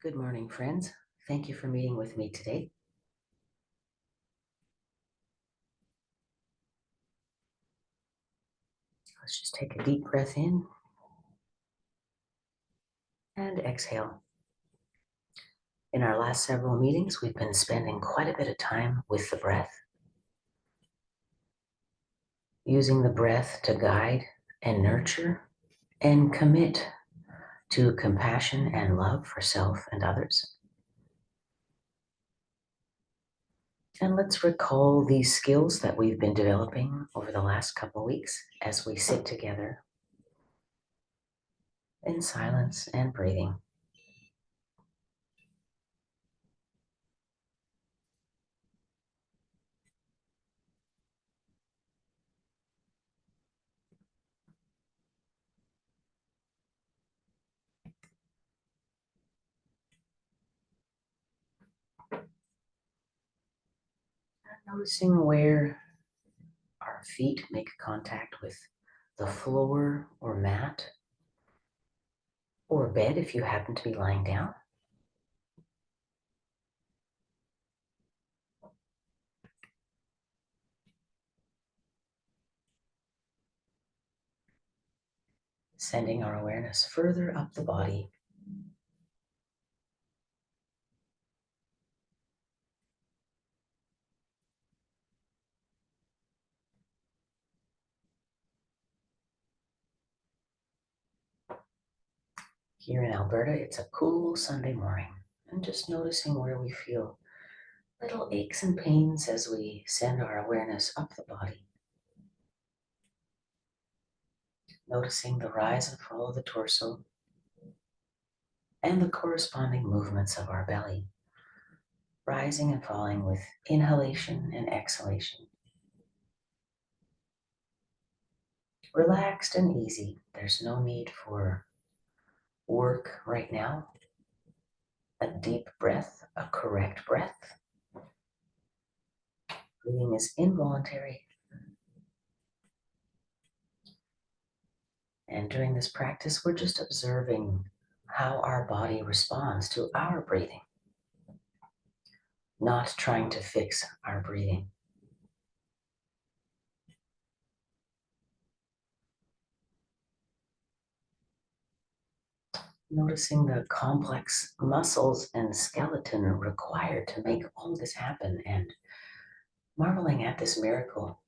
Good morning, friends. Thank you for meeting with me today. Let's just take a deep breath in and exhale. In our last several meetings, we've been spending quite a bit of time with the breath, using the breath to guide and nurture and commit to compassion and love for self and others. And let's recall these skills that we've been developing over the last couple of weeks as we sit together in silence and breathing. Noticing where our feet make contact with the floor or mat or bed if you happen to be lying down. Sending our awareness further up the body. Here in Alberta, it's a cool Sunday morning, and just noticing where we feel little aches and pains as we send our awareness up the body. Noticing the rise and fall of the torso and the corresponding movements of our belly, rising and falling with inhalation and exhalation. Relaxed and easy. There's no need for work right now. A deep breath, a correct breath. Breathing is involuntary. And during this practice, we're just observing how our body responds to our breathing, not trying to fix our breathing. Noticing the complex muscles and skeleton required to make all this happen and marveling at this miracle.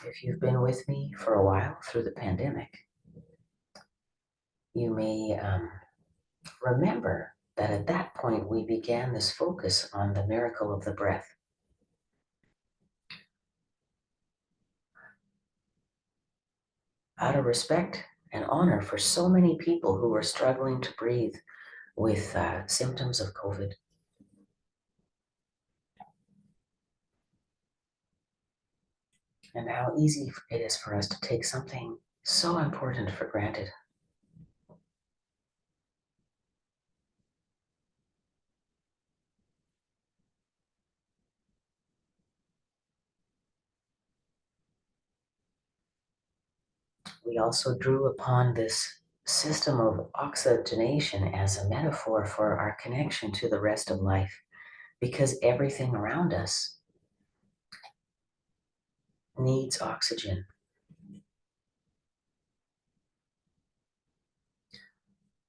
If you've been with me for a while through the pandemic, you may remember that at that point we began this focus on the miracle of the breath. Out of respect and honor for so many people who were struggling to breathe with symptoms of COVID. And how easy it is for us to take something so important for granted. We also drew upon this system of oxygenation as a metaphor for our connection to the rest of life, because everything around us needs oxygen.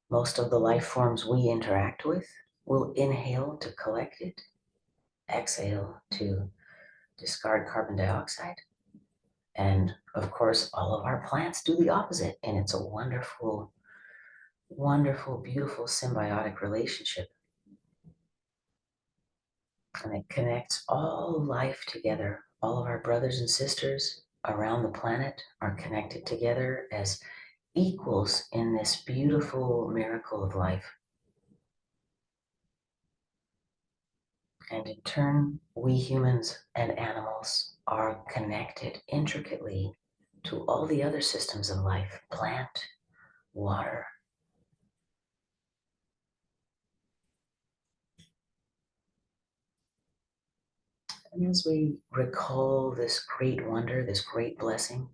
Most of the life forms we interact with will inhale to collect it, exhale to discard carbon dioxide. And of course, all of our plants do the opposite. And it's a wonderful, wonderful, beautiful symbiotic relationship. And it connects all life together. All of our brothers and sisters around the planet are connected together as equals in this beautiful miracle of life. And in turn, we humans and animals are connected intricately to all the other systems of life, plant, water. And as we recall this great wonder, this great blessing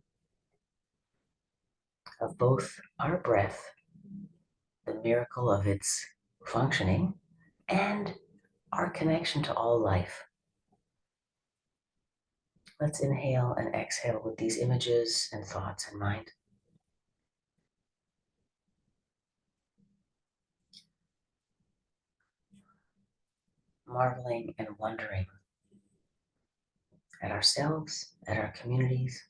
of both our breath, the miracle of its functioning, and our connection to all life, let's inhale and exhale with these images and thoughts in mind. Marveling and wondering at ourselves, at our communities,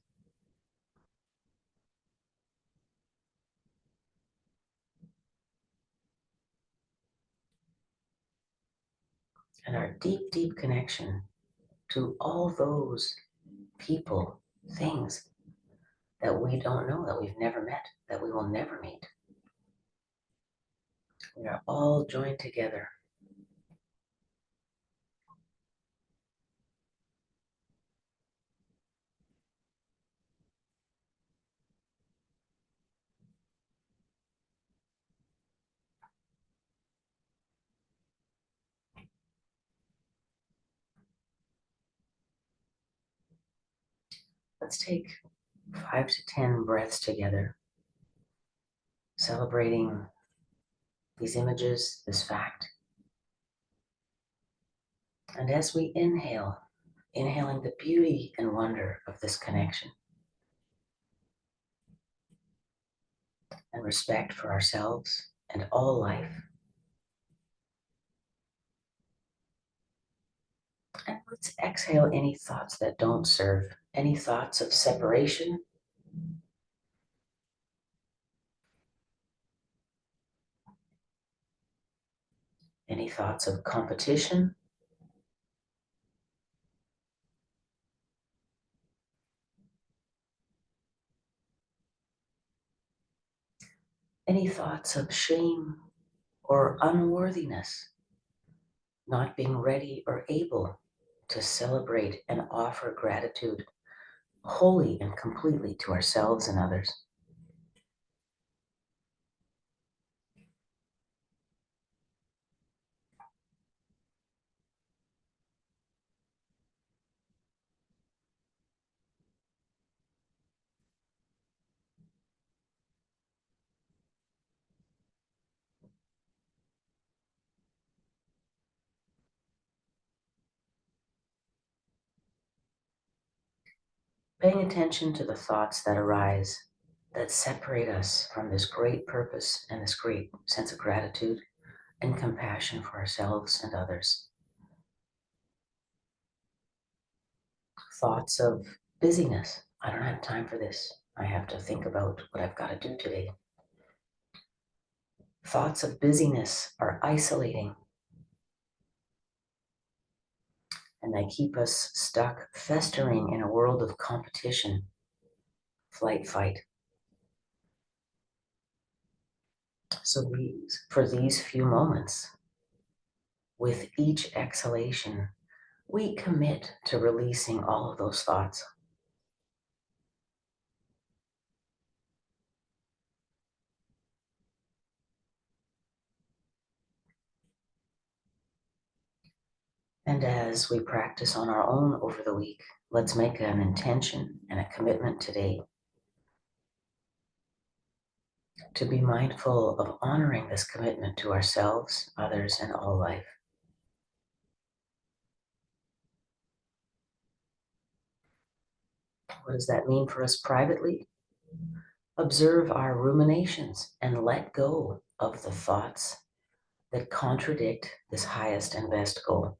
and our deep, deep connection to all those people, things that we don't know, that we've never met, that we will never meet. We are all joined together. Let's take 5 to 10 breaths together, celebrating these images, this fact. And as we inhale, inhaling the beauty and wonder of this connection and respect for ourselves and all life. And let's exhale any thoughts that don't serve, any thoughts of separation, any thoughts of competition, any thoughts of shame or unworthiness, not being ready or able to celebrate and offer gratitude wholly and completely to ourselves and others. Paying attention to the thoughts that arise that separate us from this great purpose and this great sense of gratitude and compassion for ourselves and others. Thoughts of busyness. I don't have time for this. I have to think about what I've got to do today. Thoughts of busyness are isolating, and they keep us stuck, festering in a world of competition, flight, fight. So for these few moments, with each exhalation, we commit to releasing all of those thoughts. And as we practice on our own over the week, let's make an intention and a commitment today to be mindful of honoring this commitment to ourselves, others, and all life. What does that mean for us privately? Observe our ruminations and let go of the thoughts that contradict this highest and best goal.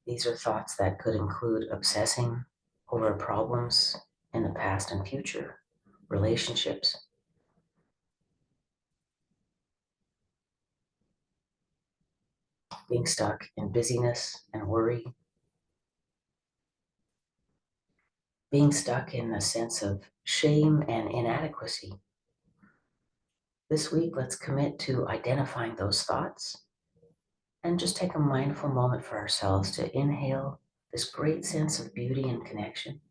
These are thoughts that could include obsessing over problems in the past and future, relationships, being stuck in busyness and worry, being stuck in a sense of shame and inadequacy. This week, let's commit to identifying those thoughts and just take a mindful moment for ourselves to inhale this great sense of beauty and connection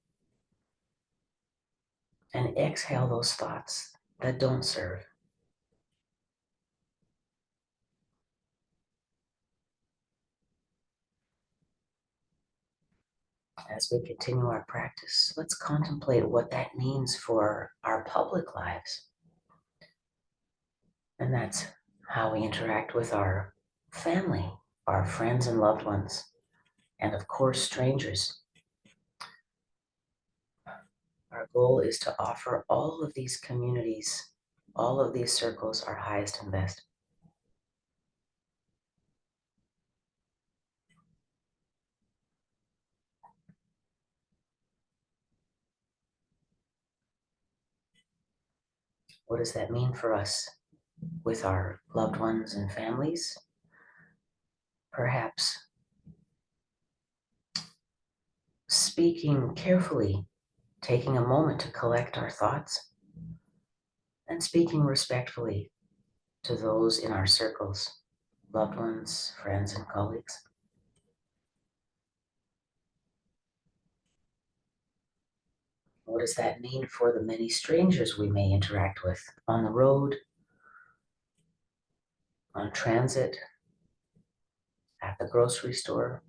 and exhale those thoughts that don't serve. As we continue our practice, let's contemplate what that means for our public lives. And that's how we interact with our family, our friends and loved ones, and of course, strangers. Our goal is to offer all of these communities, all of these circles, our highest and best. What does that mean for us with our loved ones and families? Perhaps speaking carefully, taking a moment to collect our thoughts, and speaking respectfully to those in our circles, loved ones, friends, and colleagues. What does that mean for the many strangers we may interact with on the road, on transit, at the grocery store?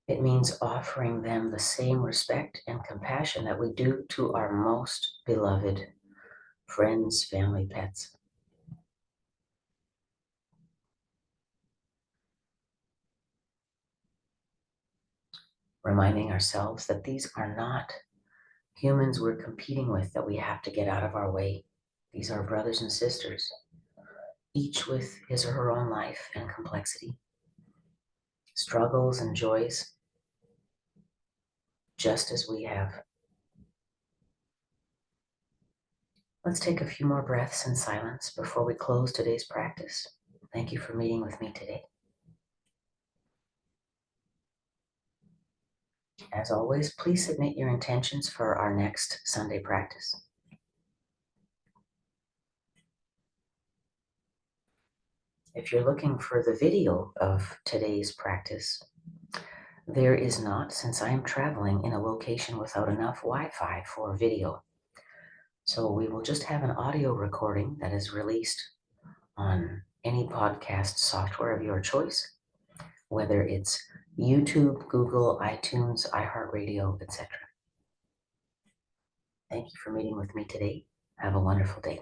It means offering them the same respect and compassion that we do to our most beloved friends, family, pets. Reminding ourselves that these are not humans we're competing with that we have to get out of our way. These are brothers and sisters, each with his or her own life and complexity, struggles and joys, just as we have. Let's take a few more breaths in silence before we close today's practice. Thank you for meeting with me today. As always, please submit your intentions for our next Sunday practice. If you're looking for the video of today's practice, there is not, since I am traveling in a location without enough Wi-Fi for video. So we will just have an audio recording that is released on any podcast software of your choice, whether it's YouTube, Google, iTunes, iHeartRadio, etc. Thank you for meeting with me today. Have a wonderful day.